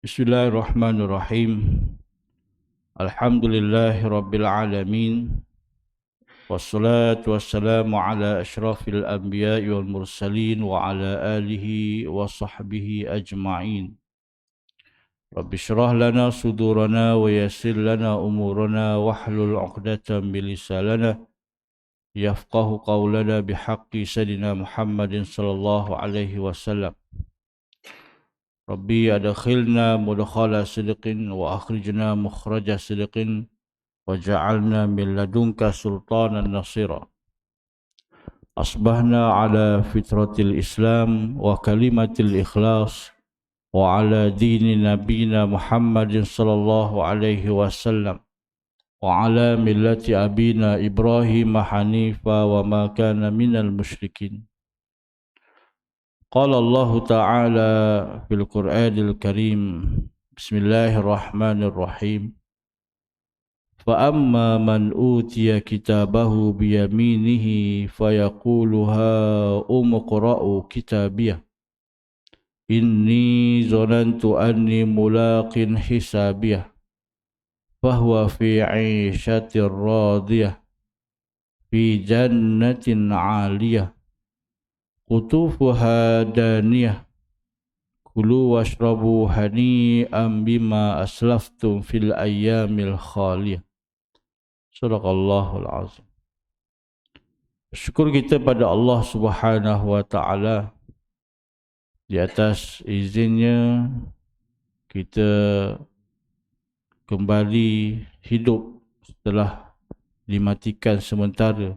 Bismillahirrahmanirrahim. Alhamdulillahi rabbil alamin. Wassalatu wassalamu ala asyrafil anbiya'i wal mursalin wa ala alihi wa sahbihi ajma'in. Rabbi syrah lana sudurana wa yassir lana umurana wahlul 'uqdatam min lisanina yafqahu qawlana bihaqqi sayyidina Muhammadin sallallahu alaihi wasallam. Rabbi adkhilna mudkhala sidqin wa akhrijna mukhraja sidqin waj'alna min ladunka sultanan nasira. Asbahna ala fitratil Islam wa kalimatil ikhlas wa ala dini nabina Muhammadin sallallahu alaihi wasallam wa ala millati abina Ibrahim hanifa wa ma kana minal musyrikin. Qala Allah Ta'ala fil Qur'anil Karim. Bismillahirrahmanirrahim. Fa amma man utiya kitabahu biyaminihi fayaqulu ha umqra'u kitabiyah. Inni zonantu anni mulaqin hisabiyah. Fahuwa fi 'ishatir radiyah. Fi jannatin 'aliyah. Qutufuha daniyah. Kulu washrabu hani'an bima aslaftum fil ayyamil khaliyah. Sadaqallahul azim. Syukur kita pada Allah Subhanahu wa taala di atas izinnya kita kembali hidup setelah dimatikan sementara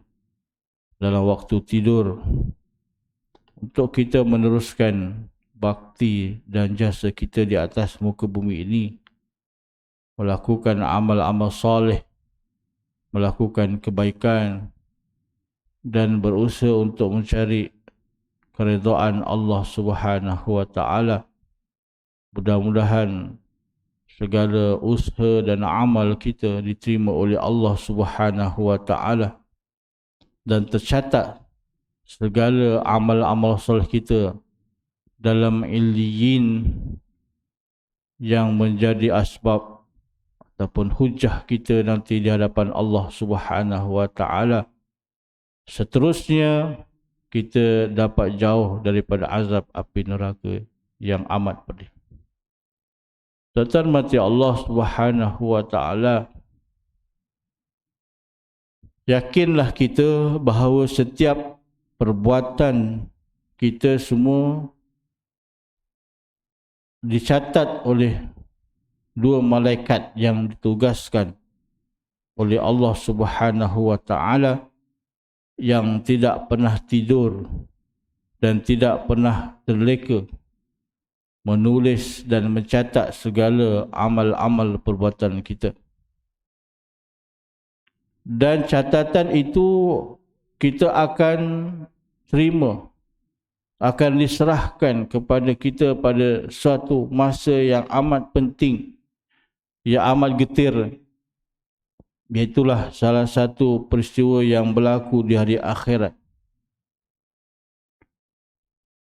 dalam waktu tidur, untuk kita meneruskan bakti dan jasa kita di atas muka bumi ini, melakukan amal-amal soleh, melakukan kebaikan dan berusaha untuk mencari keridhaan Allah Subhanahu wa taala. Mudah-mudahan segala usaha dan amal kita diterima oleh Allah Subhanahu wa taala dan tercatat segala amal-amal soleh kita dalam illiyin yang menjadi asbab ataupun hujah kita nanti di hadapan Allah Subhanahu wa taala. Seterusnya kita dapat jauh daripada azab api neraka yang amat pedih. Tuan mati Allah Subhanahu wa taala, yakinlah kita bahawa setiap perbuatan kita semua dicatat oleh dua malaikat yang ditugaskan oleh Allah Subhanahu wa taala, yang tidak pernah tidur dan tidak pernah terleka menulis dan mencatat segala amal-amal perbuatan kita. Dan catatan itu kita akan terima, akan diserahkan kepada kita pada suatu masa yang amat penting, yang amat getir. Iaitulah salah satu peristiwa yang berlaku di hari akhirat.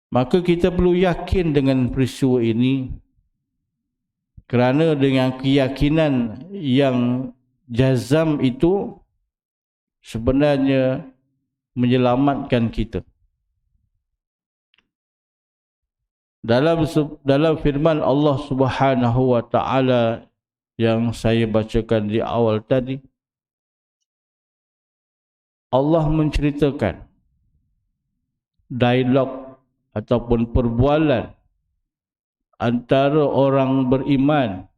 Maka kita perlu yakin dengan peristiwa ini, kerana dengan keyakinan yang jazam itu sebenarnya menyelamatkan kita. Dalam firman Allah Subhanahu wa taala yang saya bacakan di awal tadi, Allah menceritakan dialog ataupun perbualan antara orang beriman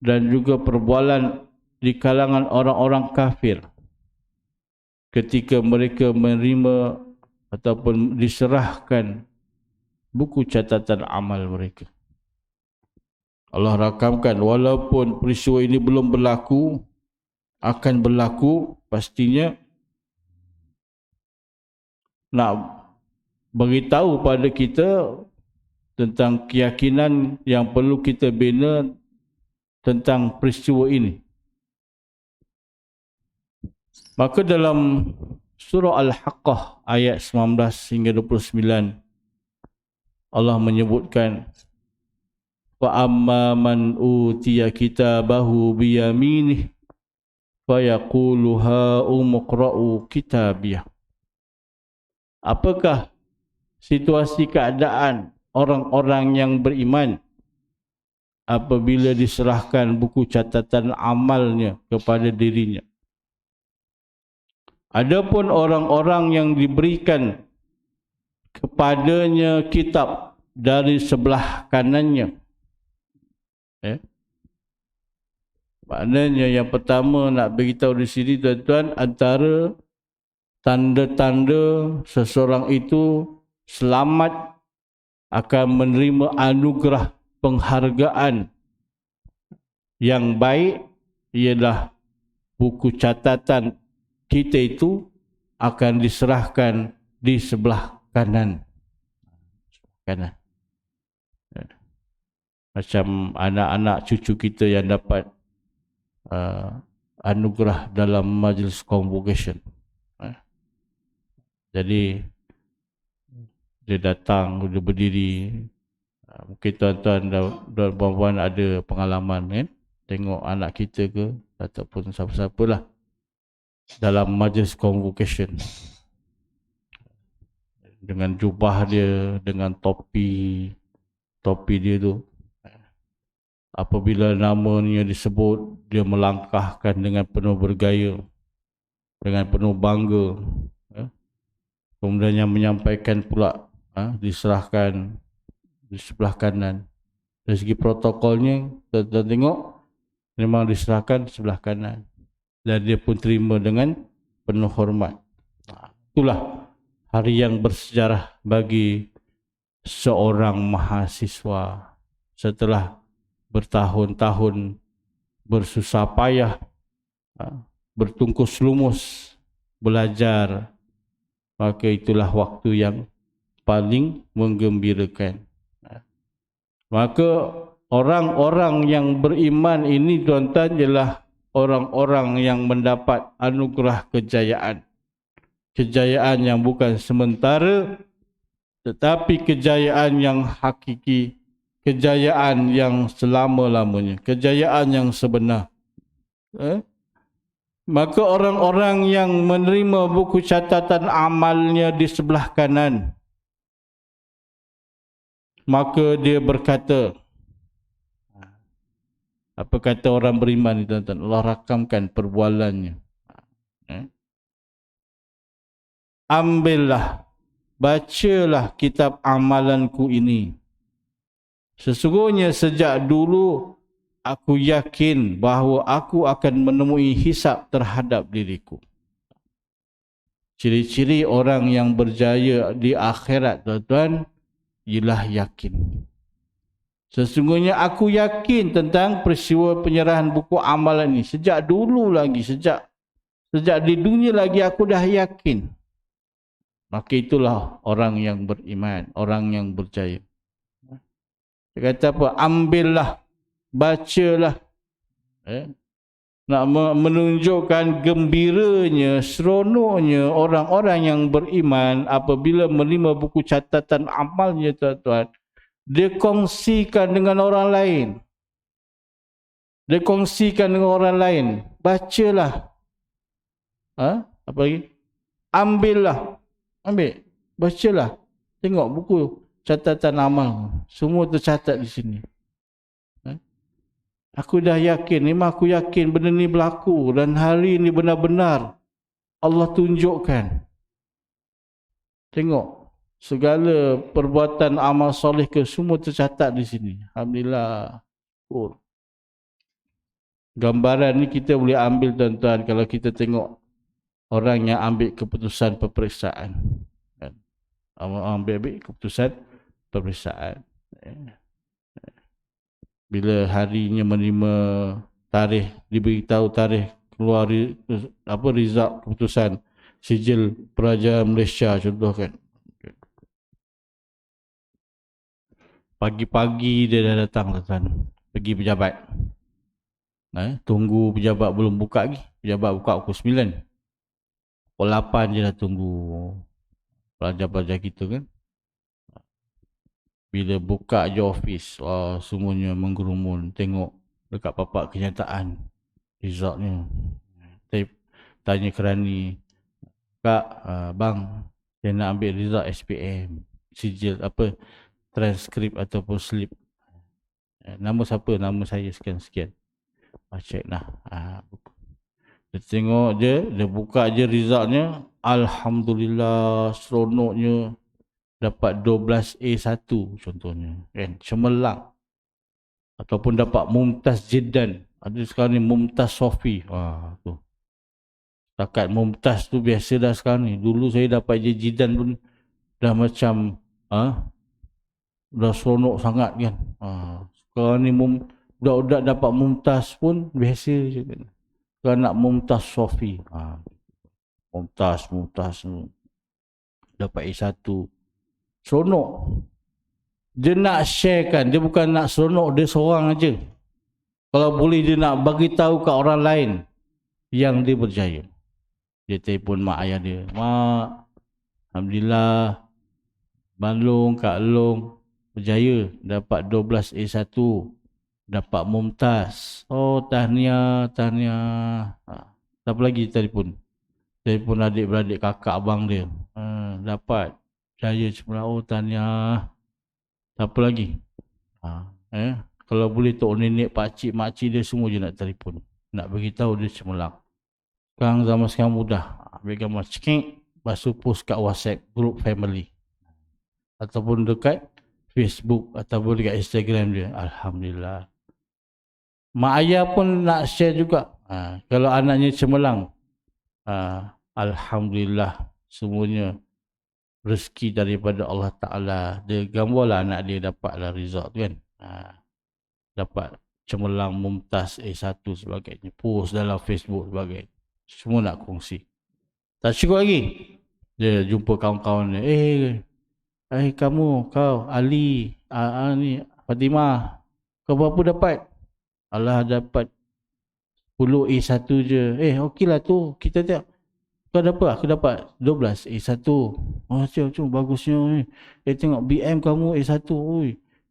dan juga perbualan di kalangan orang-orang kafir ketika mereka menerima ataupun diserahkan buku catatan amal mereka. Allah rakamkan, walaupun peristiwa ini belum berlaku, akan berlaku pastinya, nak beritahu pada kita tentang keyakinan yang perlu kita bina tentang peristiwa ini. Maka dalam surah Al-Haqqah ayat 19 hingga 29, Allah menyebutkan fa amma man utiya kitabahu biyaminih fayaqulu ha umqra'u kitabiyah. Apakah situasi keadaan orang-orang yang beriman apabila diserahkan buku catatan amalnya kepada dirinya? Adapun orang-orang yang diberikan kepadanya kitab dari sebelah kanannya, maknanya yang pertama nak beritahu di sini tuan-tuan, antara tanda-tanda seseorang itu selamat akan menerima anugerah penghargaan yang baik ialah buku catatan kita itu akan diserahkan di sebelah kanan. Macam anak-anak cucu kita yang dapat anugerah dalam majlis convocation. Jadi dia datang, dia berdiri. Mungkin tuan-tuan dan puan-puan ada pengalaman kan, tengok anak kita ke ataupun siapa-siapalah dalam majlis convocation dengan jubah dia, dengan topi dia tu. Apabila namanya disebut, dia melangkahkan dengan penuh bergaya, dengan penuh bangga. Kemudiannya menyampaikan pula, diserahkan di sebelah kanan. Dari segi protokolnya, kita tengok memang diserahkan di sebelah kanan. Dan dia pun terima dengan penuh hormat. Itulah hari yang bersejarah bagi seorang mahasiswa setelah bertahun-tahun bersusah payah, bertungkus lumus belajar, maka itulah waktu yang paling menggembirakan. Maka orang-orang yang beriman ini tuan-tuan ialah orang-orang yang mendapat anugerah kejayaan. Kejayaan yang bukan sementara, tetapi kejayaan yang hakiki, kejayaan yang selama-lamanya, kejayaan yang sebenar. Maka orang-orang yang menerima buku catatan amalnya di sebelah kanan, maka dia berkata, apa kata orang beriman ni tuan-tuan? Allah rakamkan perbualannya. Ambillah, bacalah kitab amalanku ini. Sesungguhnya sejak dulu aku yakin bahawa aku akan menemui hisab terhadap diriku. Ciri-ciri orang yang berjaya di akhirat tuan-tuan ialah yakin. Sesungguhnya aku yakin tentang peristiwa penyerahan buku amalan ini. Sejak dulu lagi, sejak di dunia lagi aku dah yakin. Maka itulah orang yang beriman, orang yang berjaya. Dia kata apa? Ambillah, bacalah. Nak menunjukkan gembiranya, seronoknya orang-orang yang beriman apabila menerima buku catatan amalnya tuan-tuan. Dia kongsikan dengan orang lain. Dia kongsikan dengan orang lain. Bacalah. Apa lagi? Ambillah. Ambil. Bacalah. Tengok buku catatan amal. Semua tercatat di sini. Aku dah yakin. Memang aku yakin benda ni berlaku. Dan hari ni benar-benar Allah tunjukkan. Tengok. Segala perbuatan amal soleh ke semua tercatat di sini. Alhamdulillah. Gambaran ni kita boleh ambil tuan-tuan kalau kita tengok orang yang ambil keputusan peperiksaan. Ambil keputusan peperiksaan. Bila harinya menerima tarikh, diberitahu tarikh keluar result keputusan sijil pelajar Malaysia contoh kan. Pagi-pagi dia dah datang tuan, pergi pejabat. Tunggu pejabat belum buka lagi. Pejabat buka pukul 9. Pukul 8 je dah tunggu pelajar-pelajar kita kan. Bila buka je office, semuanya menggerumun. Tengok dekat papak kenyataan resultnya. Tanya kerani, Kak, bang, saya nak ambil result SPM, sijil apa, transkrip ataupun slip. Nama siapa? Nama saya sekian-sekian. Check lah. Dia tengok je, dia buka je resultnya. Alhamdulillah, seronoknya dapat 12A1 contohnya. Kan? Cemerlang. Ataupun dapat Mumtaz Jiddan. Ada sekarang ni Mumtaz Sofi. Tu. Takat Mumtaz tu biasa dah sekarang ni. Dulu saya dapat je Jiddan pun dah macam dah seronok sangat kan. Sekarang ni budak-budak dapat Mumtaz pun biasa je kan. Sekarang nak Mumtaz Sofi. Mumtaz dapat A1. Seronok. Dia nak sharekan, dia bukan nak seronok dia seorang aja. Kalau boleh dia nak bagi tahu kat orang lain yang dia berjaya. Dia telefon mak ayah dia. Mak, alhamdulillah, Balong, Kak Long berjaya dapat 12A1. Dapat Mumtaz. Oh, tahniah. Siapa lagi telefon? Telefon adik-beradik kakak abang dia. Dapat. Berjaya semula. Oh, tahniah. Siapa lagi? Kalau boleh tok nenek, pakcik, makcik dia semua je nak telefon. Nak beritahu dia cemerlang. Sekarang zaman sekarang mudah. Ambil gambar cekik, lepas tu post kat WhatsApp group family. Ataupun dekat Facebook ataupun dekat Instagram dia. Alhamdulillah. Mak ayah pun nak share juga. Kalau anaknya cemerlang. Alhamdulillah. Semuanya rezeki daripada Allah Ta'ala. Dia gambarlah anak dia dapatlah result kan. Dapat cemerlang Mumtaz A1 sebagainya. Post dalam Facebook sebagainya. Semua nak kongsi. Tak cukup lagi. Dia jumpa kawan-kawan dia. Kamu, kau, Ali, ni, Fatimah. Kau berapa dapat? Allah dapat 10A1 je. Okeylah tu. Kita tengok. Kau dapat? Aku dapat 12A1. Macam bagusnya. Tengok BM kamu A1.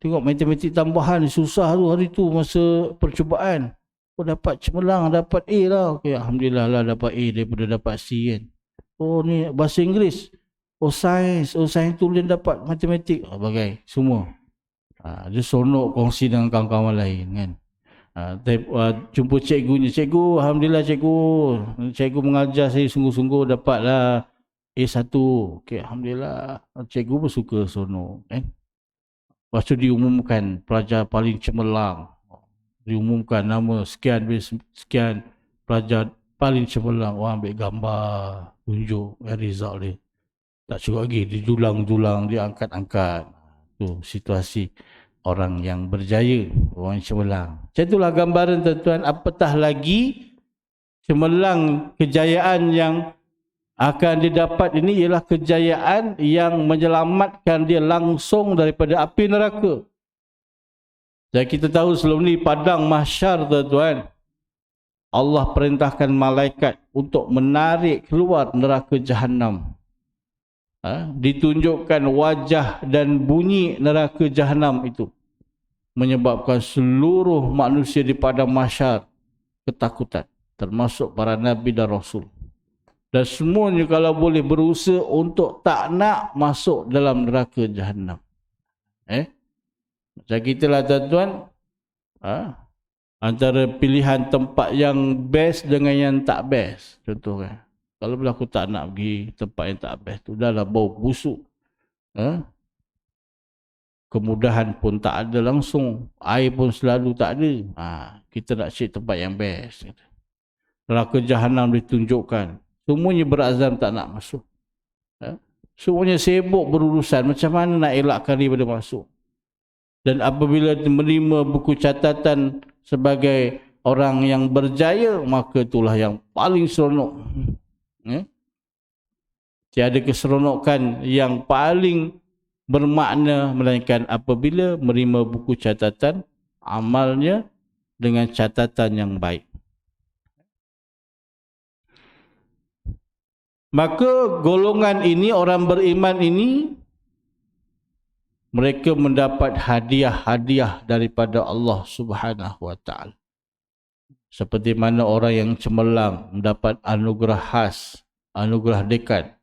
Tengok matematik tambahan susah tu hari tu masa percubaan. Kau dapat cemerlang, dapat A lah. Okay, alhamdulillah lah dapat A daripada dapat C kan. Oh ni bahasa Inggeris. Sains tu dia dapat matematik. Bagai semua. Dia seronok kongsi dengan kawan-kawan lain kan. Jumpa cikgunya. Cikgu, alhamdulillah cikgu mengajar saya sungguh-sungguh dapatlah A1. Okay, alhamdulillah. Cikgu pun suka seronok kan. Lepas tu diumumkan pelajar paling cemerlang. Diumumkan nama sekian pelajar paling cemerlang. Orang ambil gambar, tunjuk result dia. Tak cukup lagi, dijulang-julang, diangkat-angkat. Tu situasi orang yang berjaya, orang yang cemerlang. Macam itulah gambaran tuan-tuan, apatah lagi cemerlang kejayaan yang akan didapat ini ialah kejayaan yang menyelamatkan dia langsung daripada api neraka. Dan kita tahu sebelum ni padang mahsyar tuan-tuan, Allah perintahkan malaikat untuk menarik keluar neraka Jahannam. Ditunjukkan wajah dan bunyi neraka Jahannam itu. Menyebabkan seluruh manusia di padang mahsyar ketakutan. Termasuk para Nabi dan Rasul. Dan semuanya kalau boleh berusaha untuk tak nak masuk dalam neraka Jahannam. Macam kita lah tuan-tuan. Antara pilihan tempat yang best dengan yang tak best. Contoh kan. Kalau bila aku tak nak pergi tempat yang tak best tu, dah lah bau busuk. Kemudahan pun tak ada langsung. Air pun selalu tak ada. Kita nak cari tempat yang best. Neraka Jahannam ditunjukkan. Semuanya berazam tak nak masuk. Semuanya sibuk berurusan. Macam mana nak elakkan daripada masuk. Dan apabila menerima buku catatan sebagai orang yang berjaya, maka itulah yang paling seronok. Tiada keseronokan yang paling bermakna melainkan apabila menerima buku catatan amalnya dengan catatan yang baik. Maka golongan ini, orang beriman ini, mereka mendapat hadiah-hadiah daripada Allah Subhanahu wa taala. Seperti mana orang yang cemerlang mendapat anugerah khas, anugerah dekat,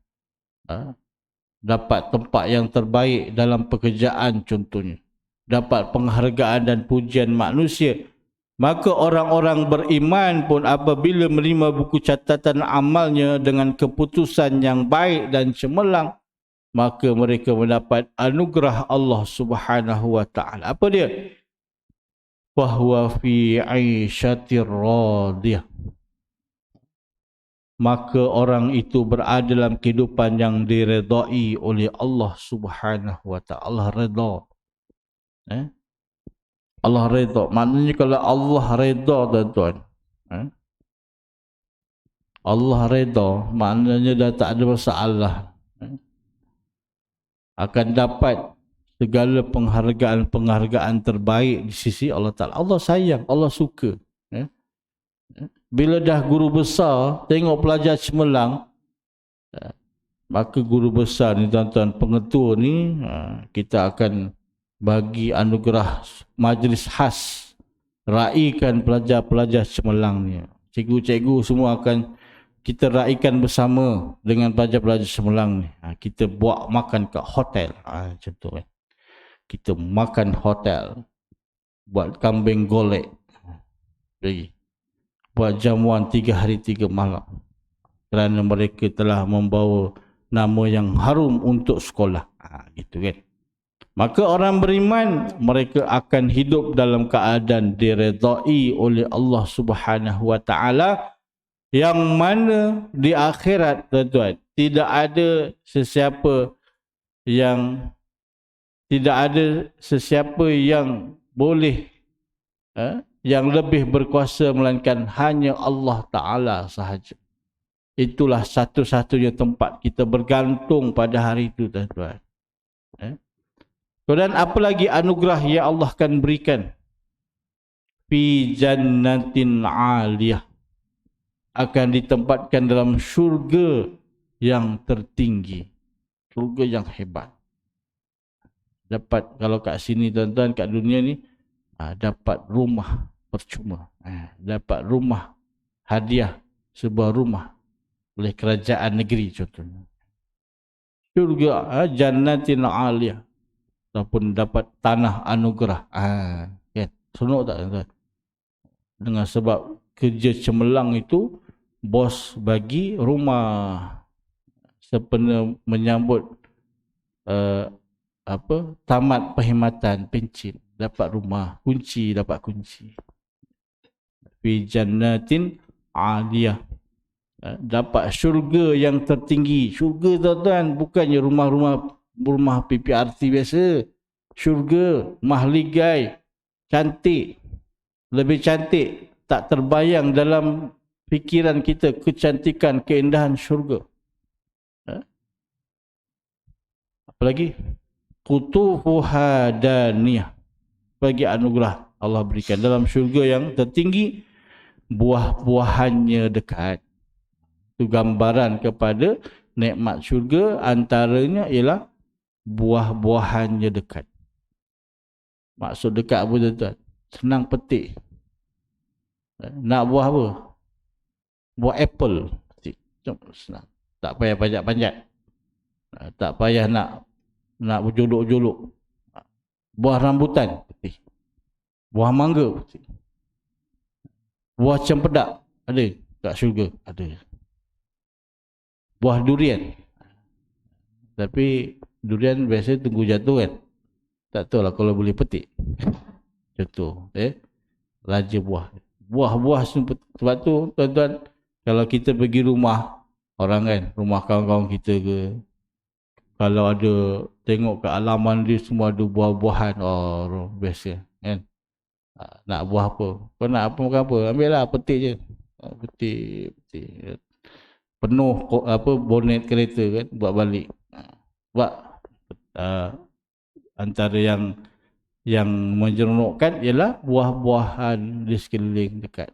dapat tempat yang terbaik dalam pekerjaan contohnya, dapat penghargaan dan pujian manusia. Maka orang-orang beriman pun apabila menerima buku catatan amalnya dengan keputusan yang baik dan cemerlang, maka mereka mendapat anugerah Allah Subhanahu wa taala. Apa dia? Fahuwa fi 'aisyatir radiyah. Maka orang itu berada dalam kehidupan yang diredai oleh Allah Subhanahu wa taala. Allah redha. Allah redha. Maknanya kalau Allah redha, tuan-tuan, Allah redha, maknanya dah tak ada masalah. Akan dapat segala penghargaan-penghargaan terbaik di sisi Allah Ta'ala. Allah sayang, Allah suka. Bila dah guru besar tengok pelajar cemerlang, maka guru besar ni, tuan-tuan pengetua ni, kita akan bagi anugerah majlis khas, raikan pelajar-pelajar cemerlang ni. Cikgu-cikgu semua akan kita raikan bersama dengan pelajar-pelajar cemerlang ni. Kita buat makan kat hotel, contoh kan. Kita makan hotel, buat kambing golek lagi, buat jamuan 3 hari 3 malam, kerana mereka telah membawa nama yang harum untuk sekolah. Gitu kan. Maka orang beriman, mereka akan hidup dalam keadaan diredai oleh Allah Subhanahu wa taala, yang mana di akhirat, tuan-tuan, tidak ada sesiapa yang boleh yang lebih berkuasa melainkan hanya Allah Ta'ala sahaja. Itulah satu-satunya tempat kita bergantung pada hari itu, tuan-tuan. Dan apa lagi anugerah yang Allah akan berikan? Fi jannatin aliyah. Akan ditempatkan dalam syurga yang tertinggi. Syurga yang hebat. Dapat, kalau kat sini, tuan-tuan, kat dunia ni, dapat rumah percuma. Dapat rumah hadiah, sebuah rumah oleh kerajaan negeri contohnya. Syurga jannatin aliyah, ataupun dapat tanah anugerah. Kan? Senuk tak, tuan-tuan? Dengan sebab kerja cemerlang itu, bos bagi rumah sempena menyambut tamat perkhidmatan pencen, dapat rumah, kunci, dapat kunci. Fi jannatin aliyah, dapat syurga yang tertinggi. Syurga, tuan-tuan, bukannya rumah PPRT biasa. Syurga mahligai, cantik, lebih cantik, tak terbayang dalam fikiran kita kecantikan, keindahan syurga. Apa lagi? Qutufuha daniyah, bagi anugerah Allah berikan dalam syurga yang tertinggi, buah-buahannya dekat. Itu gambaran kepada nikmat syurga, antaranya ialah buah-buahannya dekat. Maksud dekat apa, tuan-tuan? Senang petik. Nak buah apa? Buah apple, petik. Senang. Tak payah panjat-panjat. Tak payah nak berjolok-jolok. Buah rambutan, petik. Buah mangga, petik. Buah cempedak, ada kat syurga? Ada. Buah durian. Tapi durian biasa tunggu jatuh kan? Tak tahu lah kalau boleh petik. Contoh, raja buah. Buah-buah semua. Sebab tu, tuan-tuan, kalau kita pergi rumah orang kan, rumah kawan-kawan kita ke, kalau ada tengok ke halaman dia semua ada buah-buahan, biasa kan. Nak buah apa? Kau nak apa makan apa? Ambil lah, petik je. Petik. Penuh bonet kereta kan, buat balik. Sebab antara yang menyeronokkan ialah buah-buahan di sekeliling dekat.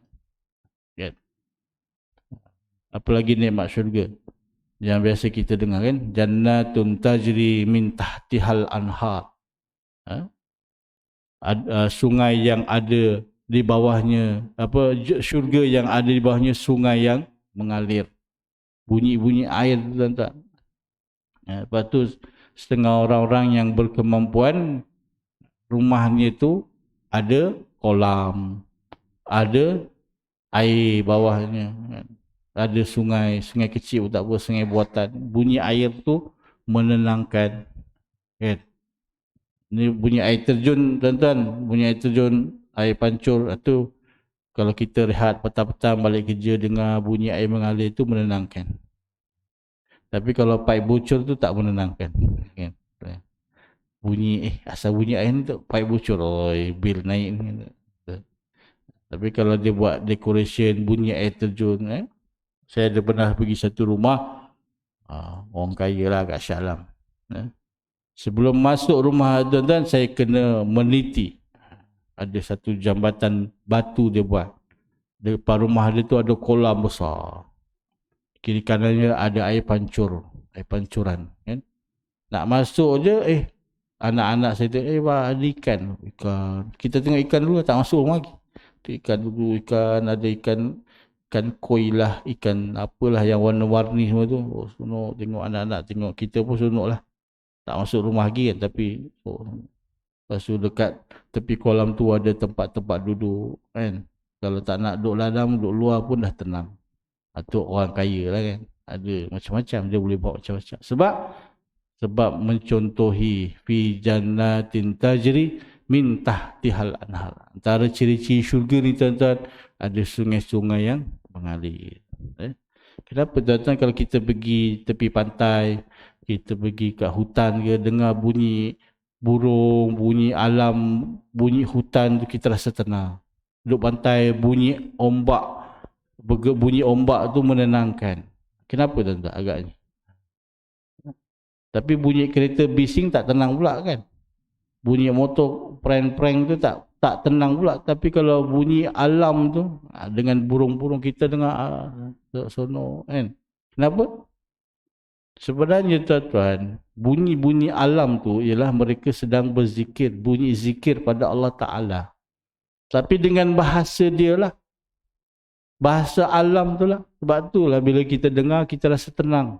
Kan? Apalagi nikmat syurga yang biasa kita dengar kan, jannatun tajri min tahtihal anhar. Ha? Sungai yang ada di bawahnya, syurga yang ada di bawahnya sungai yang mengalir. Bunyi-bunyi air tu tuan-tuan. Lepas tu setengah orang-orang yang berkemampuan, rumahnya tu ada kolam, ada air bawahnya, ada sungai, sungai kecil tak apa, sungai buatan. Bunyi air tu menenangkan, kan? Ni bunyi air terjun tuan-tuan, bunyi air terjun, air pancur tu. Kalau kita rehat petang-petang balik kerja dengar bunyi air mengalir tu menenangkan. Tapi kalau paip bocor tu tak menenangkan, kan? Bunyi asal bunyi air ni tu paip bocor, bil naik ni. Tapi kalau dia buat decoration bunyi air terjun, saya ada pernah pergi satu rumah, orang kaya lah kat Shah Alam. Sebelum masuk rumah tuan-tuan, saya kena meneliti. Ada satu jambatan batu dia buat. Depan rumah dia tu ada kolam besar. Kiri kanannya ada air pancur, air pancuran, kan? Nak masuk je, anak-anak saya tengok, ada ikan. Kita tengok ikan dulu, tak masuk rumah lagi. Ikan dulu, ada ikan koi lah, ikan apalah yang warna-warni semua tu. Senok tengok anak-anak, tengok kita pun senok lah. Tak masuk rumah lagi kan, tapi lepas tu dekat tepi kolam tu ada tempat-tempat duduk, kan? Kalau tak nak duduk dalam, duduk luar pun dah tenang. Itu orang kaya lah, kan? Ada macam-macam, dia boleh bawa macam-macam. Sebab mencontohi fi jannatin tajri min tahtihal anhar. Antara ciri-ciri syurga ni tuan-tuan, ada sungai-sungai yang mengalir. Kenapa tuan-tuan kalau kita pergi tepi pantai, kita pergi kat hutan ke, dengar bunyi burung, bunyi alam, bunyi hutan tu kita rasa tenang. Duduk pantai, bunyi ombak tu menenangkan. Kenapa tuan-tuan agaknya? Tapi bunyi kereta bising tak tenang pula, kan? Bunyi motor prank-prank tu tak tenang pula. Tapi kalau bunyi alam tu dengan burung-burung kita dengar sono, kan? Kenapa? Sebenarnya tuan-tuan, bunyi-bunyi alam tu ialah mereka sedang berzikir, bunyi zikir pada Allah Ta'ala. Tapi dengan bahasa dia lah, bahasa alam tu lah. Sebab tu lah bila kita dengar, kita rasa tenang.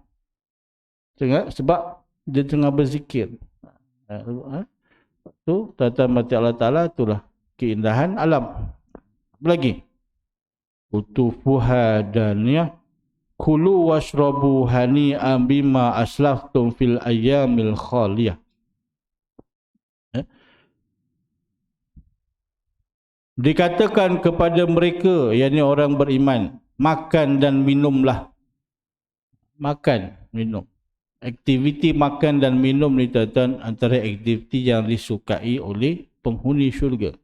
Sebab dia tengah berzikir. Tu tuan-tuan mati Allah Ta'ala, itulah keindahan alam. Apa lagi? Utufuha daniyah, kulu washrabu hani'an bima aslaftum fil ayyamil khaliyah. Dikatakan kepada mereka, yakni orang beriman, makan dan minumlah. Makan, minum. Aktiviti makan dan minum ni tuan-tuan antara aktiviti yang disukai oleh penghuni syurga.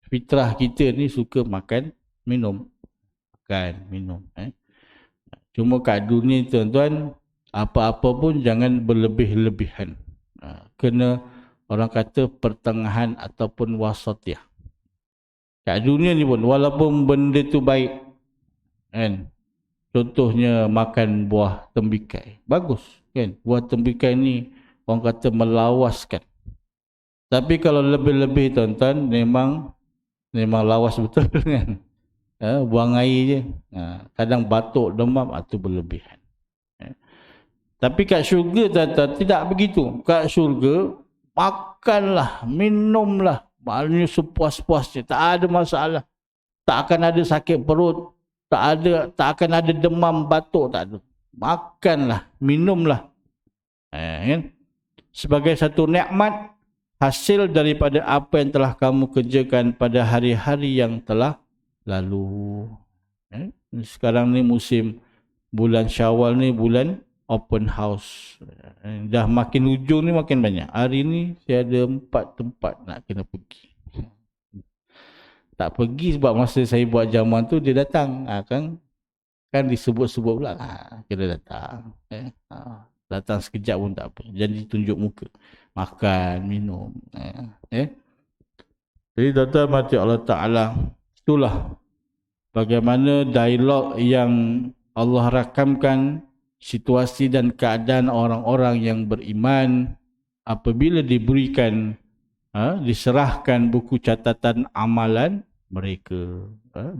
Fitrah kita ni suka makan, minum. Makan, minum. Cuma kat dunia tuan-tuan, apa-apa pun jangan berlebih-lebihan. Kena orang kata pertengahan ataupun wasatiyah. Kat dunia ni pun, walaupun benda tu baik, kan? Contohnya makan buah tembikai. Bagus, kan? Buah tembikai ni orang kata melawaskan. Tapi kalau lebih-lebih tuan-tuan, memang lawas betul, kan? Buang air je. Kadang batuk, demam, itu berlebihan. Tapi kat syurga tuan-tuan, tidak begitu. Kat syurga, makanlah, minumlah. Maknanya sepuas-puasnya. Tak ada masalah. Tak akan ada sakit perut. Tak akan ada demam, batuk, tak ada. Makanlah, minumlah. Kan? Sebagai satu nikmat hasil daripada apa yang telah kamu kerjakan pada hari-hari yang telah lalu. Sekarang ni musim bulan Syawal ni bulan open house. Dah makin hujung ni makin banyak. Hari ni saya ada 4 tempat nak kena pergi. Tak pergi sebab masa saya buat jamuan tu dia datang, kan disebut-sebut pula, kena datang. Datang sekejap pun tak apa, jadi tunjuk muka, makan, minum. Jadi tuan-tuan mati Allah Ta'ala, itulah bagaimana dialog yang Allah rakamkan situasi dan keadaan orang-orang yang beriman apabila diberikan diserahkan buku catatan amalan mereka,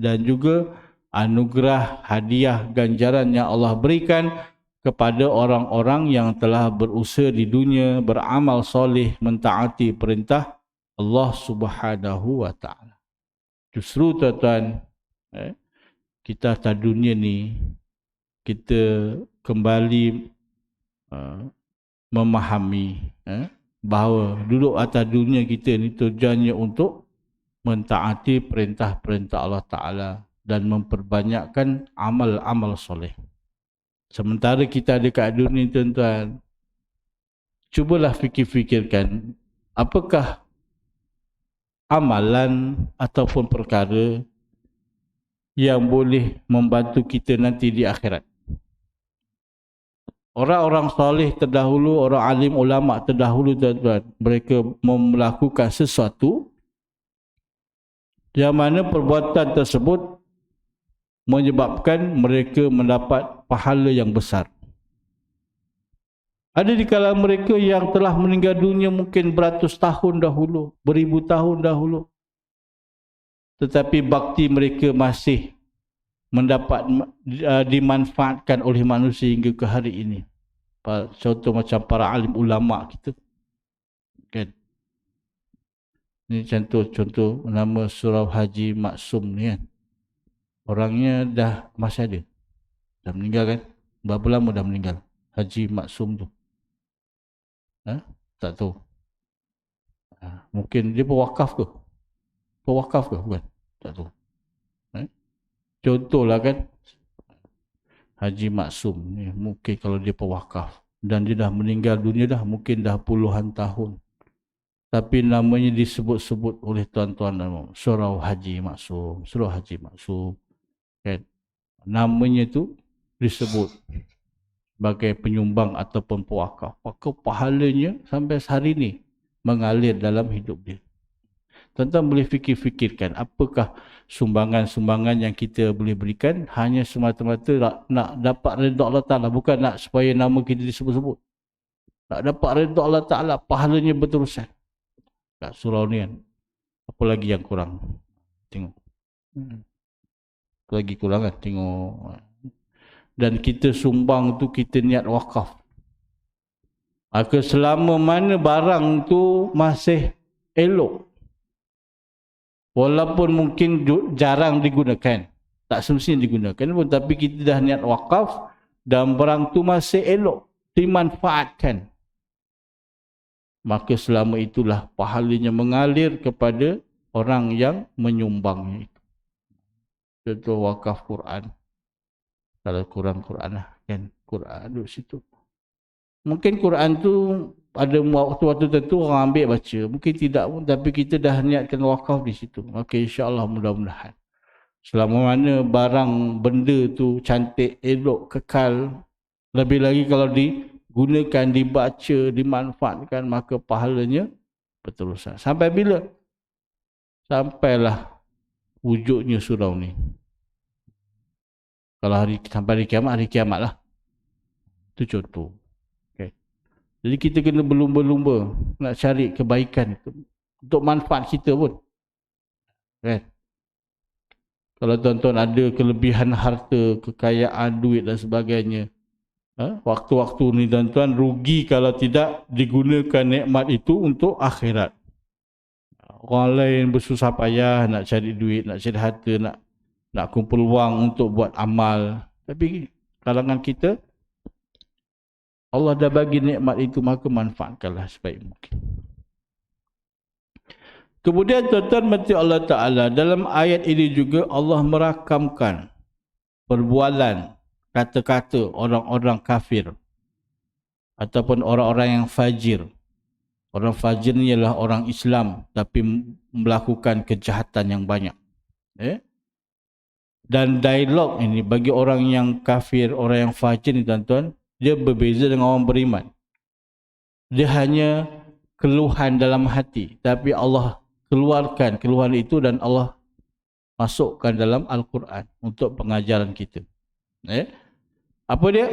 dan juga anugerah hadiah ganjaran yang Allah berikan kepada orang-orang yang telah berusaha di dunia beramal soleh mentaati perintah Allah Subhanahu wa taala. Justru tuan-tuan, kita atas dunia ni kita kembali memahami bahawa duduk atas dunia kita ni tujuannya untuk mentaati perintah-perintah Allah Ta'ala dan memperbanyakkan amal-amal soleh. Sementara kita ada kat dunia tuan-tuan, cubalah fikir-fikirkan apakah amalan ataupun perkara yang boleh membantu kita nanti di akhirat. Orang-orang soleh terdahulu, orang alim ulama terdahulu tuan-tuan, mereka melakukan sesuatu yang mana perbuatan tersebut menyebabkan mereka mendapat pahala yang besar. Ada di kalangan mereka yang telah meninggal dunia mungkin beratus tahun dahulu, beribu tahun dahulu, tetapi bakti mereka masih mendapat dimanfaatkan oleh manusia hingga ke hari ini. Contoh macam para alim ulama kita, kan? Ini contoh nama Surau Haji Maksum ni, kan? Orangnya dah masih ada, dah meninggal, kan? Berapa lama dah meninggal Haji Maksum tu? Tak tahu. Mungkin dia pewakaf ke? Pewakaf ke? Bukan? Tak tahu. Contohlah, kan, Haji Maksum ni, mungkin kalau dia pewakaf dan dia dah meninggal dunia dah mungkin dah puluhan tahun, tapi namanya disebut-sebut oleh tuan-tuan Surau Haji Maksum, Surau Haji Maksum, kan? Namanya tu disebut sebagai penyumbang ataupun pewakaf, maka pahalanya sampai hari ni mengalir dalam hidup dia. Tuan-tuan boleh fikir-fikirkan apakah sumbangan-sumbangan yang kita boleh berikan hanya semata-mata nak dapat redha Allah Ta'ala, bukan nak supaya nama kita disebut-sebut. Nak dapat redha Allah Ta'ala, pahalanya berterusan. Kat surau ni, kan, apa lagi yang kurang? Tengok. Apa lagi kurang, kan? Tengok. Dan kita sumbang tu kita niat wakaf. Maka selama mana barang tu masih elok, walaupun mungkin jarang digunakan, tak semestinya digunakan pun, tapi kita dah niat wakaf dan barang tu masih elok dimanfaatkan, maka selama itulah pahalanya mengalir kepada orang yang menyumbangnya itu. Contoh wakaf Quran. Kalau kurang Quran lah, kan, Quran duduk situ. Mungkin Quran tu ada waktu-waktu tertentu orang ambil baca, mungkin tidak pun, tapi kita dah niatkan wakaf di situ. Maka insya-Allah mudah-mudahan selama mana barang benda tu cantik, elok, kekal, lebih lagi kalau digunakan, dibaca, dimanfaatkan, maka pahalanya berterusan. Sampai bila? Sampailah wujudnya surau ni. Kalau sampai hari kiamat lah. Itu contoh. Jadi kita kena berlumba-lumba nak cari kebaikan untuk manfaat kita pun, kan? Kalau tuan-tuan ada kelebihan harta, kekayaan, duit dan sebagainya, waktu-waktu ni tuan-tuan rugi kalau tidak digunakan nikmat itu untuk akhirat. Orang lain bersusah payah nak cari duit, nak cari harta, nak kumpul wang untuk buat amal, tapi kalangan kita Allah dah bagi nikmat itu, maka manfaatkanlah sebaik mungkin. Kemudian tuan-tuan mati Allah Ta'ala, dalam ayat ini juga Allah merakamkan perbualan, kata-kata orang-orang kafir ataupun orang-orang yang fajir. Orang fajir ni ialah orang Islam tapi melakukan kejahatan yang banyak. Dan dialog ini bagi orang yang kafir, orang yang fajir ni tuan-tuan, dia berbeza dengan orang beriman. Dia hanya keluhan dalam hati, tapi Allah keluarkan keluhan itu dan Allah masukkan dalam Al-Quran untuk pengajaran kita. Apa dia?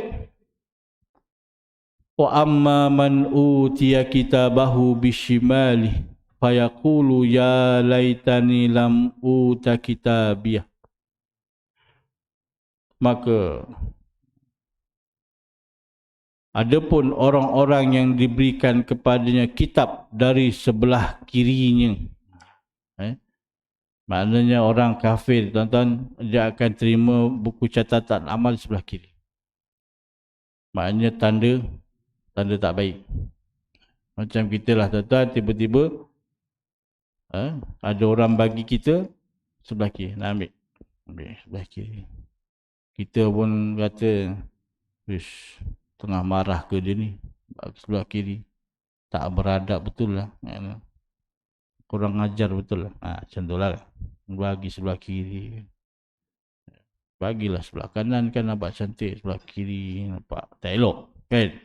Wa amma man utiya kitabahu bishimali fayaqulu ya laitani lam uta kitabiyah. Maka adapun orang-orang yang diberikan kepadanya kitab dari sebelah kirinya. Maknanya orang kafir, tuan-tuan, dia akan terima buku catatan amal sebelah kiri. Maknanya tanda tak baik. Macam kita lah, tuan-tuan, tiba-tiba ada orang bagi kita sebelah kiri, nak ambil sebelah kiri. Kita pun kata, wish, tengah marah ke dia ni, sebelah kiri. Tak beradab betul lah. Kurang ajar betul lah. Macam tu lah. Bagi sebelah kiri. Bagilah sebelah kanan kan nampak cantik. Sebelah kiri nampak tak elok. Kan?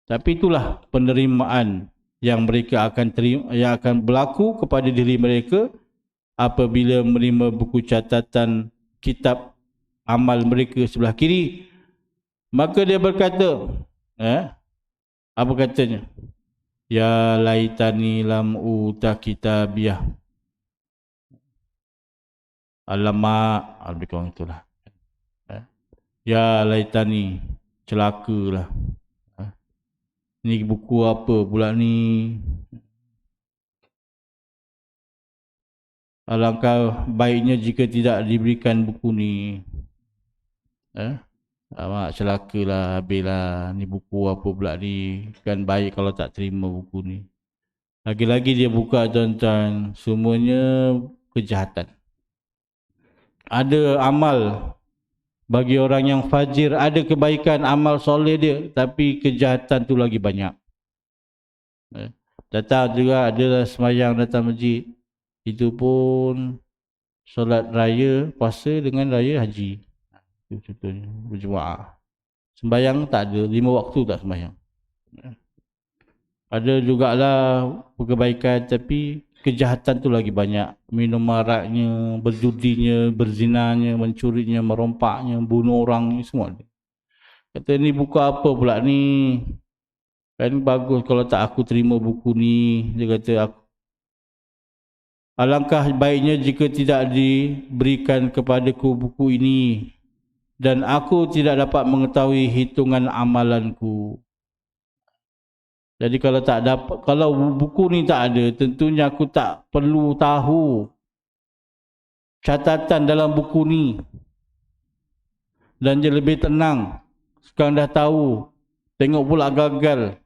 Tapi itulah penerimaan yang mereka akan terima, yang akan berlaku kepada diri mereka apabila menerima buku catatan kitab amal mereka sebelah kiri. Maka dia berkata, apa katanya? Ya laitani lam uta kitabiyah. Alamak, lebih kurang itulah. Ya laitani, celakalah. Ni buku apa pula ni? Alangkah baiknya jika tidak diberikan buku ni. Alamak, celakalah, habislah. Ni buku apa pula ni? Kan baik kalau tak terima buku ni. Lagi-lagi dia buka, tuan-tuan, semuanya kejahatan. Ada amal bagi orang yang fajir, ada kebaikan amal soleh dia, tapi kejahatan tu lagi banyak. Datang juga ada semayang datang masjid, itu pun solat raya, puasa dengan raya haji. Itu contohnya, berjemaah. Sembayang tak ada, 5 waktu tak sembayang. Ada jugalah kebaikan, tapi kejahatan tu lagi banyak. Minum araknya, berjudinya, berzinanya, mencurinya, merompaknya, bunuh orang ni semua. Kata ni buku apa pula ni? Kan bagus kalau tak aku terima buku ni. Dia kata, alangkah baiknya jika tidak diberikan kepadaku buku ini dan aku tidak dapat mengetahui hitungan amalanku. Jadi kalau tak dapat, kalau buku ni tak ada, tentunya aku tak perlu tahu catatan dalam buku ni. Dan dia lebih tenang. Sekarang dah tahu, tengok pula gagal.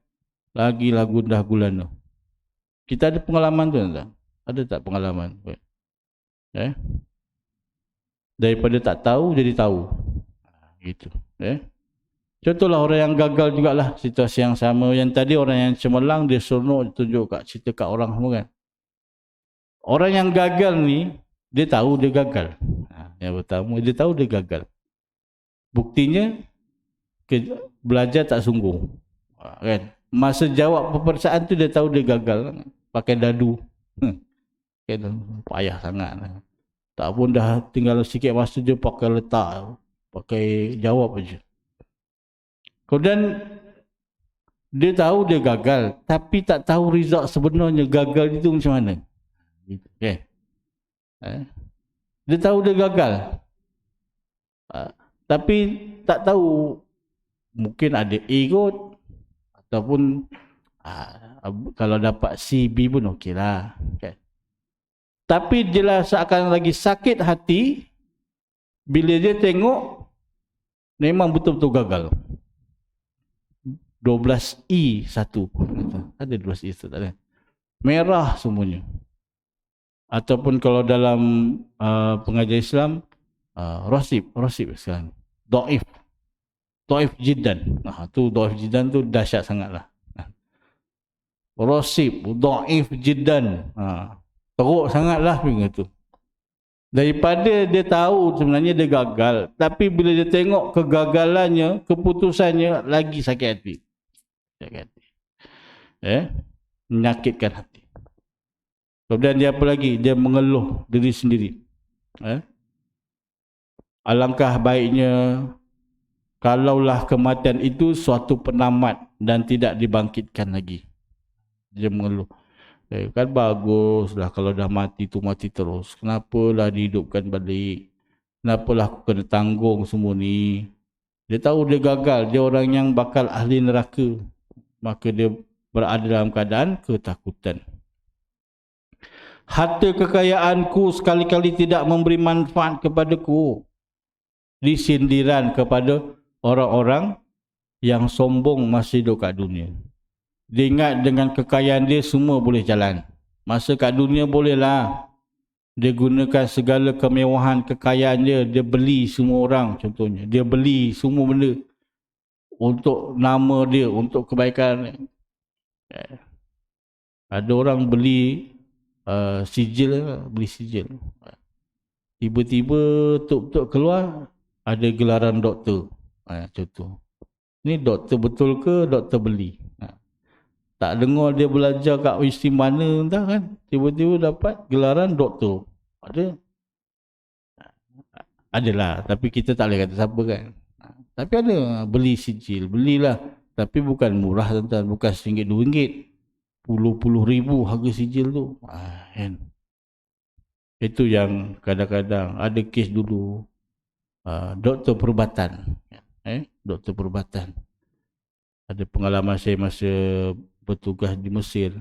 Lagilah gundah gulana. Kita ada pengalaman tu tak? Ada tak pengalaman? Daripada tak tahu jadi tahu. Gitu. Contohlah orang yang gagal jugalah situasi yang sama. Yang tadi orang yang cemerlang dia seronok tunjuk cerita kat orang semua kan. Orang yang gagal ni dia tahu dia gagal. Yang pertama dia tahu dia gagal. Buktinya belajar tak sungguh. Kan? Masa jawab peperiksaan tu dia tahu dia gagal. Pakai dadu. Kan payah sangat. Tak pun dah tinggal sikit masa dia pakai letak. Pakai jawab aja. Kemudian dia tahu dia gagal, tapi tak tahu result sebenarnya gagal itu macam mana. Okay. Dia tahu dia gagal, tapi tak tahu mungkin ada A kot, ataupun kalau dapat C, B pun okey lah. Okay. Tapi dia seakan lagi sakit hati bila dia tengok memang betul-betul gagal. 12E1. Ada 12E1 tak ada. Merah semuanya. Ataupun kalau dalam pengajian Islam Rasib sekarang. Dhaif jiddan. Tu dhaif jiddan tu dahsyat sangatlah. Rasib, dhaif jiddan. Teruk sangatlah begitu. Daripada dia tahu sebenarnya dia gagal, tapi bila dia tengok kegagalannya, keputusannya, lagi sakit hati. Menyakitkan hati. Kemudian dia apa lagi? Dia mengeluh diri sendiri. Alangkah baiknya kalaulah kematian itu suatu penamat dan tidak dibangkitkan lagi. Dia mengeluh. Kan baguslah kalau dah mati tu mati terus. Kenapalah dihidupkan balik? Kenapalah aku kena tanggung semua ni? Dia tahu dia gagal, dia orang yang bakal ahli neraka. Maka dia berada dalam keadaan ketakutan. Harta kekayaanku sekali-kali tidak memberi manfaat kepadaku. Disindiran kepada orang-orang yang sombong masih hidup kat dunia. Dia ingat dengan kekayaan dia semua boleh jalan. Masa kat dunia bolehlah. Dia gunakan segala kemewahan kekayaan dia. Dia beli semua orang contohnya. Dia beli semua benda. Untuk nama dia, untuk kebaikan dia. Ada orang beli sijil. Beli sijil. Tiba-tiba tuk-tuk keluar. Ada gelaran doktor. Contoh. Ni doktor betul ke doktor beli? Tak dengar dia belajar kat universiti mana entah kan. Tiba-tiba dapat gelaran doktor. Adalah. Tapi kita tak boleh kata siapa kan. Tapi ada beli sijil. Belilah. Tapi bukan murah tuan-tuan. Bukan RM1, RM2. Puluh-puluh ribu harga sijil tu. Kan. Itu yang kadang-kadang ada kes dulu. Doktor perubatan. Doktor perubatan. Ada pengalaman saya masa bertugas di Mesir.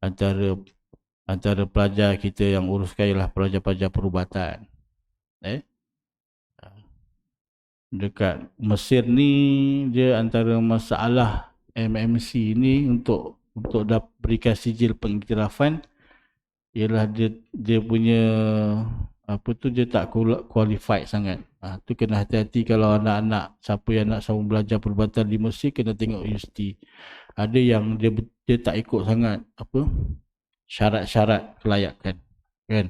Antara pelajar kita yang uruskan ialah pelajar-pelajar perubatan. Dekat Mesir ni, dia antara masalah MMC ni untuk berikan sijil pengiktirafan ialah dia punya dia tak qualified sangat. Tu kena hati-hati kalau anak-anak siapa yang nak sama belajar perubatan di Mesir kena tengok universiti. Ada yang dia tak ikut sangat syarat-syarat kelayakan, kan?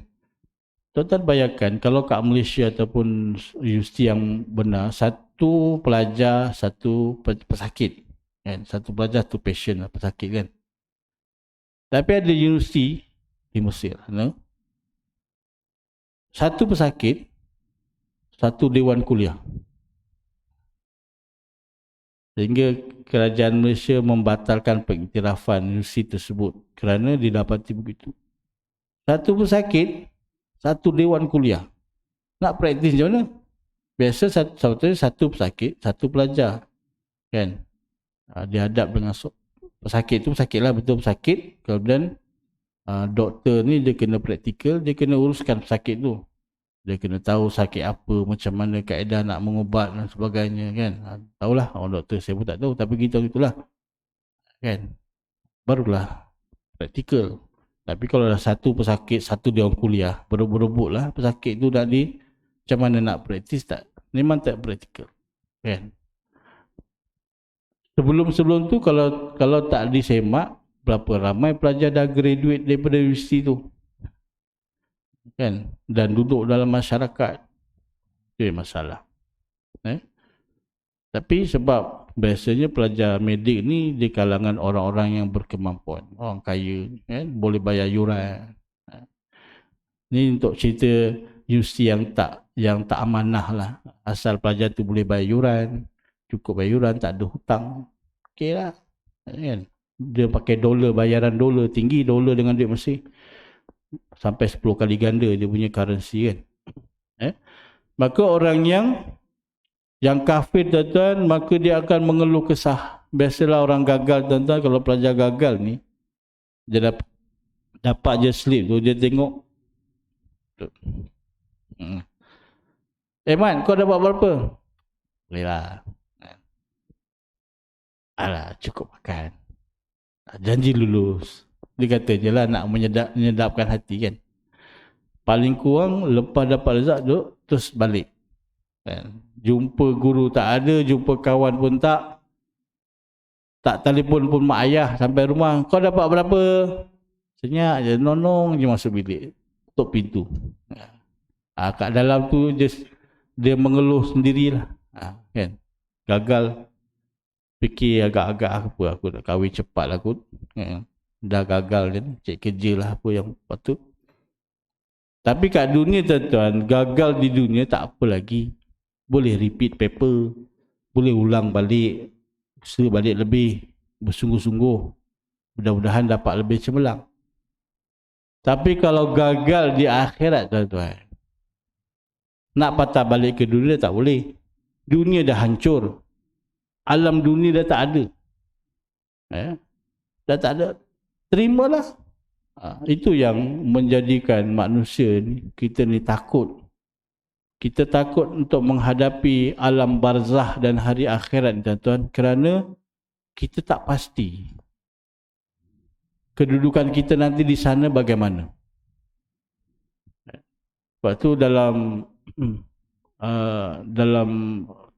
Tuan-tuan bayangkan kalau kat Malaysia ataupun universiti yang benar, satu pelajar satu pesakit, kan? Satu pelajar satu patient pesakit, kan? Tapi ada universiti di Mesir, no? Satu pesakit, satu dewan kuliah. Sehingga kerajaan Malaysia membatalkan pengiktirafan universiti tersebut kerana didapati begitu. Satu pesakit, satu dewan kuliah. Nak praktis macam mana? Biasa satu pesakit, satu pelajar. Kan? Dia hadap dengan pesakit tu, pesakit lah, betul pesakit. Kemudian doktor ni dia kena praktikal, dia kena uruskan pesakit tu. Dia kena tahu sakit apa, macam mana kaedah nak mengubat dan sebagainya, kan. Tahulah orang doktor, saya pun tak tahu, tapi kita tahu itulah, kan. Barulah praktikal. Tapi kalau dah satu pesakit, satu dia orang kuliah, berebut-rebut lah pesakit tu nak macam mana nak praktis, tak, memang tak praktikal, kan. Sebelum tu kalau tak disemak, berapa ramai pelajar dah graduate daripada universiti tu, kan, dan duduk dalam masyarakat. Itu masalah. Tapi sebab biasanya pelajar medik ni di kalangan orang-orang yang berkemampuan, orang kaya, kan, boleh bayar yuran. Ni untuk cerita universiti yang tak amanah lah. Asal pelajar tu boleh bayar yuran, cukup bayar yuran, tak ada hutang, okey lah, kan. Dia pakai dolar, bayaran dolar tinggi, dolar dengan duit Mesir sampai 10 kali ganda dia punya currency, kan. Maka orang yang kafir, tuan-tuan, maka dia akan mengeluh kesah. Biasalah orang gagal, tuan-tuan, kalau pelajar gagal ni, dia dapat je slip tu, dia tengok, Man, kau dapat berapa? Boleh lah. Alah, cukup makan. Janji lulus. Dia kata je lah nak menyedapkan hati, kan. Paling kurang lepas dapat result tu terus balik, kan. Jumpa guru tak ada, jumpa kawan pun tak telefon pun mak ayah sampai rumah, kau dapat berapa? Senyap je, nonong je masuk bilik, tutup pintu. Kat dalam tu dia mengeluh sendirilah, kan. Gagal, fikir agak-agak apa, aku nak kahwin cepat lah kot, kan. Dah gagal kan, cek kerja lah apa yang patut. Tapi kat dunia, tuan-tuan, gagal di dunia tak apa lagi. Boleh repeat paper, boleh ulang balik, usaha balik lebih, bersungguh-sungguh. Mudah-mudahan dapat lebih cemerlang. Tapi kalau gagal di akhirat tuan-tuan, nak patah balik ke dunia tak boleh. Dunia dah hancur. Alam dunia dah tak ada. Dah tak ada. Terimalah. Itu yang menjadikan manusia ni, kita ni takut. Kita takut untuk menghadapi alam barzah dan hari akhirat, tuan-tuan, kerana kita tak pasti kedudukan kita nanti di sana bagaimana. Sebab tu dalam dalam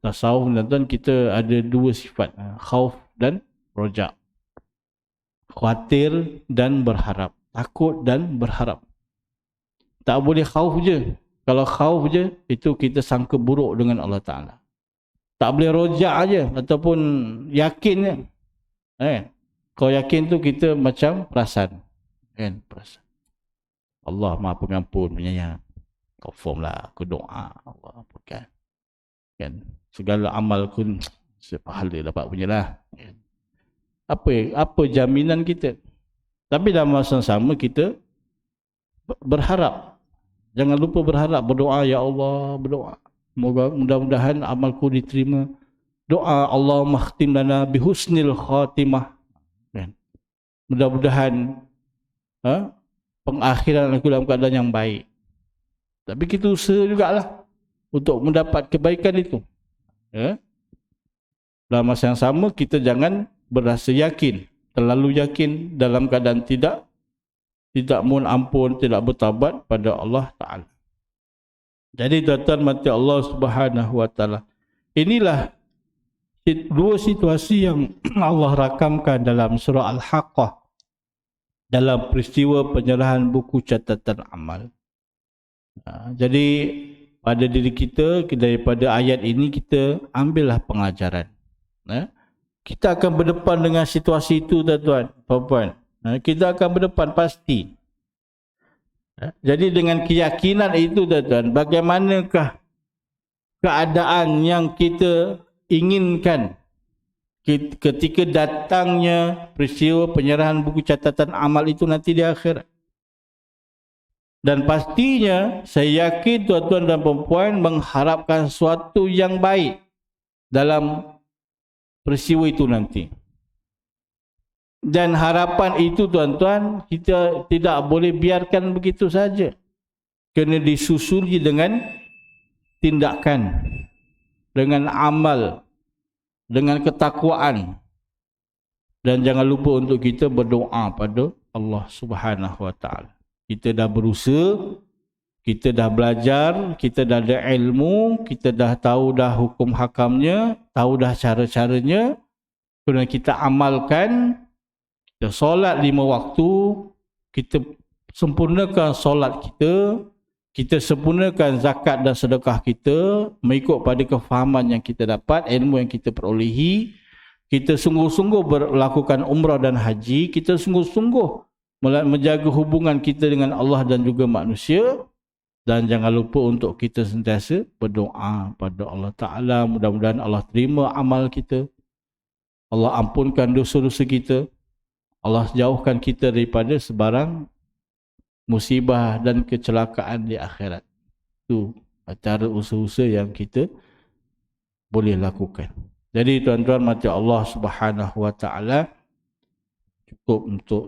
tasawuf, tuan-tuan, kita ada dua sifat, khauf dan roja. Khawatir dan berharap, takut dan berharap. Tak boleh khauf je. Kalau khauf je, itu kita sangka buruk dengan Allah Ta'ala. Tak boleh roja je ataupun yakin je. Kalau yakin tu kita macam perasan. Kan? Perasan. Allah Maha Pengampun, penyayang. Confirm lah, aku doa. Allah ampunkan. Kan? Segala amal kun sepahala dapat punya lah. Kan? Apa jaminan kita? Tapi dalam masa sama kita berharap. Jangan lupa berharap, berdoa, ya Allah, berdoa. Mudah-mudahan amalku diterima. Doa Allahumma khtim lana bihusnil khatimah. Kan? Mudah-mudahan pengakhiran aku dalam keadaan yang baik. Tapi kita usaha jugalah untuk mendapat kebaikan itu. Dalam masa yang sama, kita jangan berasa yakin, terlalu yakin dalam keadaan tidak mohon ampun, tidak bertaubat pada Allah Ta'ala. Jadi tuan-tuan mati Allah Subhanahu Wa Ta'ala, inilah dua situasi yang Allah rakamkan dalam surah Al-Haqqah, dalam peristiwa penyerahan buku catatan amal. Jadi pada diri kita, daripada ayat ini kita ambillah pengajaran. Kita akan berdepan dengan situasi itu, tuan-tuan, puan-puan. Kita akan berdepan pasti. Jadi dengan keyakinan itu, tuan-tuan, bagaimanakah keadaan yang kita inginkan ketika datangnya peristiwa penyerahan buku catatan amal itu nanti di akhirat. Dan pastinya saya yakin tuan-tuan dan puan-puan mengharapkan sesuatu yang baik dalam peristiwa itu nanti. Dan harapan itu, tuan-tuan, kita tidak boleh biarkan begitu saja. Kena disusuli dengan tindakan, dengan amal, dengan ketakwaan. Dan jangan lupa untuk kita berdoa pada Allah Subhanahu Wa Ta'ala. Kita dah berusaha, kita dah belajar, kita dah ada ilmu, kita dah tahu dah hukum hakamnya, tahu dah cara-caranya. Kemudian kita amalkan. Kita solat 5 waktu, kita sempurnakan solat kita, kita sempurnakan zakat dan sedekah kita mengikut pada kefahaman yang kita dapat, ilmu yang kita perolehi. Kita sungguh-sungguh melakukan umrah dan haji, kita sungguh-sungguh menjaga hubungan kita dengan Allah dan juga manusia. Dan jangan lupa untuk kita sentiasa berdoa pada Allah Ta'ala. Mudah-mudahan Allah terima amal kita, Allah ampunkan dosa-dosa kita, Allah jauhkan kita daripada sebarang musibah dan kecelakaan di akhirat. Itu cara usaha-usaha yang kita boleh lakukan. Jadi tuan-tuan mati Allah Subhanahu Wa Ta'ala, cukup untuk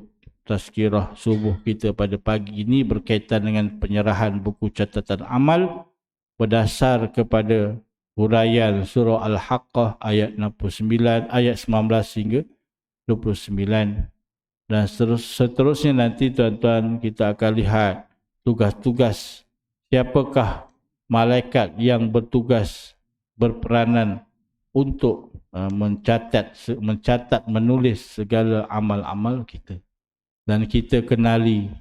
tazkirah subuh kita pada pagi ini berkaitan dengan penyerahan buku catatan amal berdasar kepada huraian surah Al-Haqqah ayat 69, ayat 19 hingga 29. Dan seterusnya nanti tuan-tuan kita akan lihat tugas-tugas siapakah malaikat yang bertugas berperanan untuk mencatat, menulis segala amal-amal kita. Dan kita kenali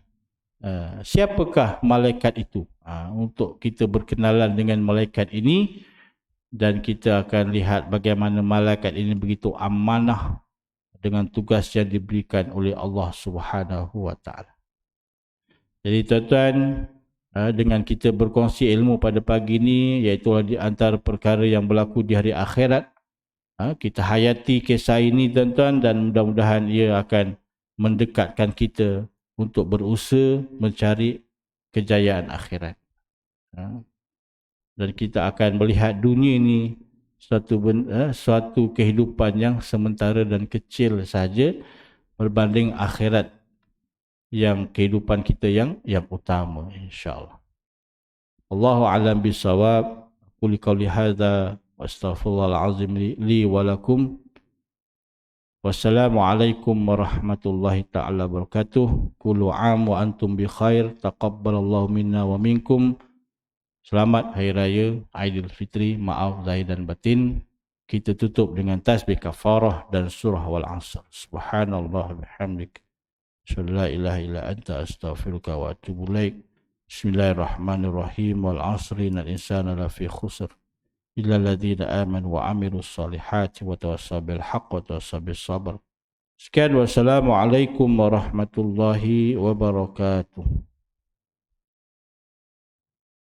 siapakah malaikat itu, untuk kita berkenalan dengan malaikat ini. Dan kita akan lihat bagaimana malaikat ini begitu amanah dengan tugas yang diberikan oleh Allah Subhanahu Wa Ta'ala. Jadi tuan-tuan, dengan kita berkongsi ilmu pada pagi ini, iaitu di antara perkara yang berlaku di hari akhirat, kita hayati kisah ini tuan-tuan, dan mudah-mudahan ia akan mendekatkan kita untuk berusaha mencari kejayaan akhirat. Dan kita akan melihat dunia ini suatu kehidupan yang sementara dan kecil saja berbanding akhirat yang kehidupan kita yang utama, insya-Allah. Allahu a'lam bissawab. Qul qouli hadza wa astaghfirullahal azim li wa lakum. Wassalamualaikum warahmatullahi ta'ala wabarakatuh. Kullu 'am wa antum bi khair. Taqabbalallahu minna wa minkum. Selamat Hari Raya Aidilfitri, maaf zahir dan batin. Kita tutup dengan tasbih kafarah dan surah wal 'asr. Subhanallah bihamdik. La ilaha illa anta astaghfiruka wa atubu ilaik. Bismillahirrahmanirrahim. Wal 'asri innal insana lafi khusr illa alladziina aamanu wa 'amilus solihati wa tawassaw bil haqq wa tawassaw bis sabr. Sekian, wassalamualaikum warahmatullahi wabarakatuh.